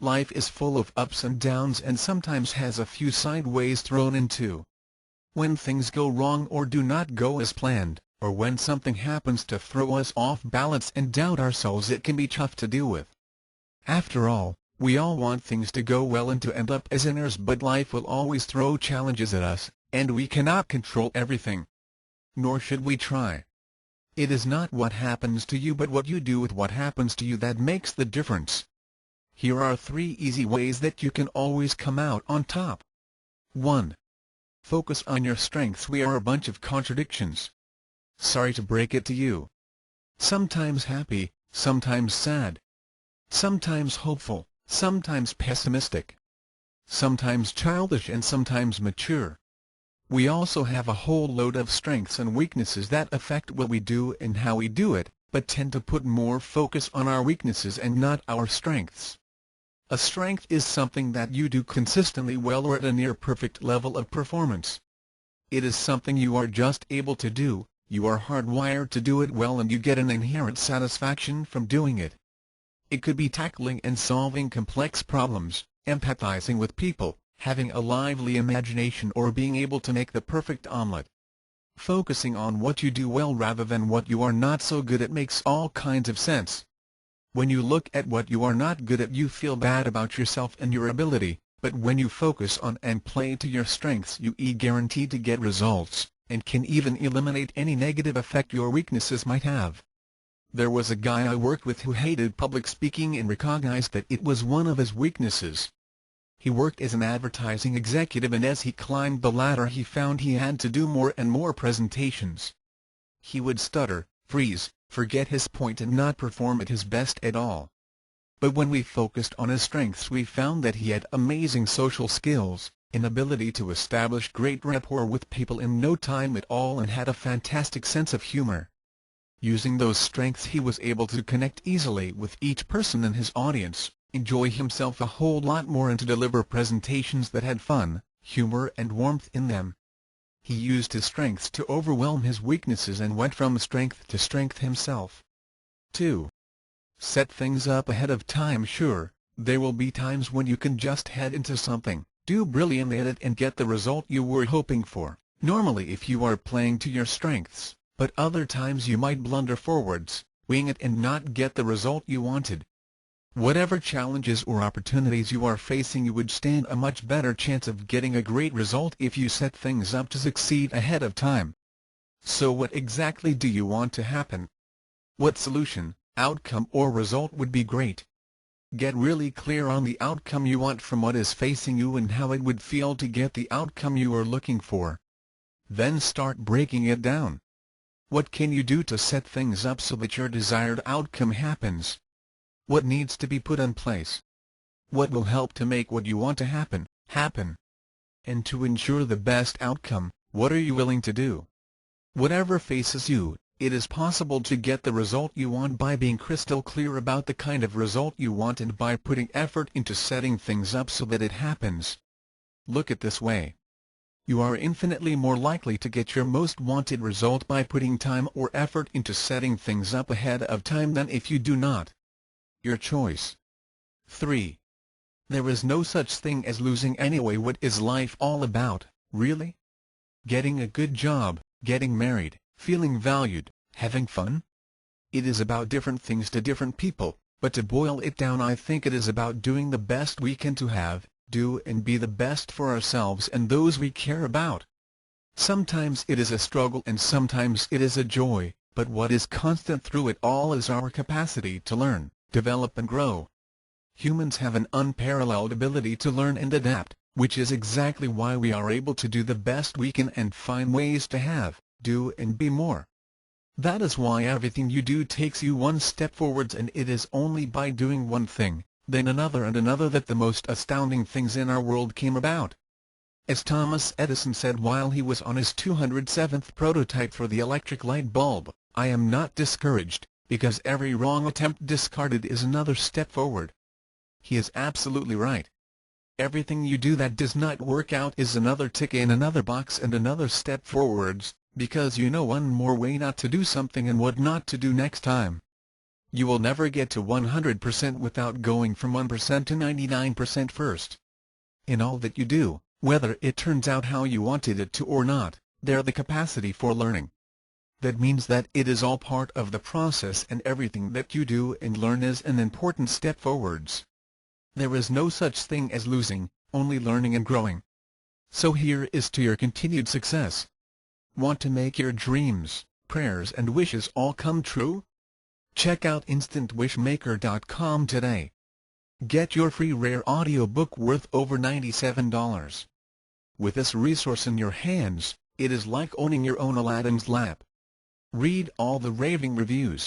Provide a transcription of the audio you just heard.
Life is full of ups and downs and sometimes has a few sideways thrown in too. When things go wrong or do not go as planned, or when something happens to throw us off balance and doubt ourselves, it can be tough to deal with. After all, we all want things to go well and to end up as winners, but life will always throw challenges at us, and we cannot control everything. Nor should we try. It is not what happens to you but what you do with what happens to you that makes the difference. Here are 3 easy ways that you can always come out on top. 1. Focus on your strengths. We are a bunch of contradictions. Sorry to break it to you. Sometimes happy, sometimes sad. Sometimes hopeful, sometimes pessimistic. Sometimes childish and sometimes mature. We also have a whole load of strengths and weaknesses that affect what we do and how we do it, but tend to put more focus on our weaknesses and not our strengths. A strength is something that you do consistently well or at a near-perfect level of performance. It is something you are just able to do, you are hardwired to do it well, and you get an inherent satisfaction from doing it. It could be tackling and solving complex problems, empathizing with people, having a lively imagination, or being able to make the perfect omelette. Focusing on what you do well rather than what you are not so good at makes all kinds of sense. When you look at what you are not good at, you feel bad about yourself and your ability, but when you focus on and play to your strengths, you are guaranteed to get results, and can even eliminate any negative effect your weaknesses might have. There was a guy I worked with who hated public speaking and recognized that it was one of his weaknesses. He worked as an advertising executive, and as he climbed the ladder he found he had to do more and more presentations. He would stutter, freeze, forget his point and not perform at his best at all. But when we focused on his strengths, we found that he had amazing social skills, an ability to establish great rapport with people in no time at all, and had a fantastic sense of humor. Using those strengths, he was able to connect easily with each person in his audience, enjoy himself a whole lot more, and to deliver presentations that had fun, humor and warmth in them. He used his strengths to overwhelm his weaknesses and went from strength to strength himself. 2. Set things up ahead of time. Sure, there will be times when you can just head into something, do brilliantly at it and get the result you were hoping for, normally if you are playing to your strengths, but other times you might blunder forwards, wing it and not get the result you wanted. Whatever challenges or opportunities you are facing, you would stand a much better chance of getting a great result if you set things up to succeed ahead of time. So what exactly do you want to happen? What solution, outcome or result would be great? Get really clear on the outcome you want from what is facing you and how it would feel to get the outcome you are looking for. Then start breaking it down. What can you do to set things up so that your desired outcome happens? What needs to be put in place? What will help to make what you want to happen, happen? And to ensure the best outcome, what are you willing to do? Whatever faces you, it is possible to get the result you want by being crystal clear about the kind of result you want and by putting effort into setting things up so that it happens. Look at this way. You are infinitely more likely to get your most wanted result by putting time or effort into setting things up ahead of time than if you do not. Your choice. 3. There is no such thing as losing anyway. What is life all about, really? Getting a good job, getting married, feeling valued, having fun? It is about different things to different people, but to boil it down, I think it is about doing the best we can to have, do and be the best for ourselves and those we care about. Sometimes it is a struggle and sometimes it is a joy, but what is constant through it all is our capacity to learn, develop and grow. Humans have an unparalleled ability to learn and adapt, which is exactly why we are able to do the best we can and find ways to have, do and be more. That is why everything you do takes you one step forwards, and it is only by doing one thing, then another and another, that the most astounding things in our world came about. As Thomas Edison said while he was on his 207th prototype for the electric light bulb, "I am not discouraged, because every wrong attempt discarded is another step forward." He is absolutely right. Everything you do that does not work out is another tick in another box and another step forwards, because you know one more way not to do something and what not to do next time. You will never get to 100% without going from 1% to 99% first. In all that you do, whether it turns out how you wanted it to or not, there's the capacity for learning. That means that it is all part of the process, and everything that you do and learn is an important step forwards. There is no such thing as losing, only learning and growing. So here is to your continued success. Want to make your dreams, prayers and wishes all come true? Check out InstantWishmaker.com today. Get your free rare audiobook worth over $97. With this resource in your hands, it is like owning your own Aladdin's lamp. Read all the raving reviews,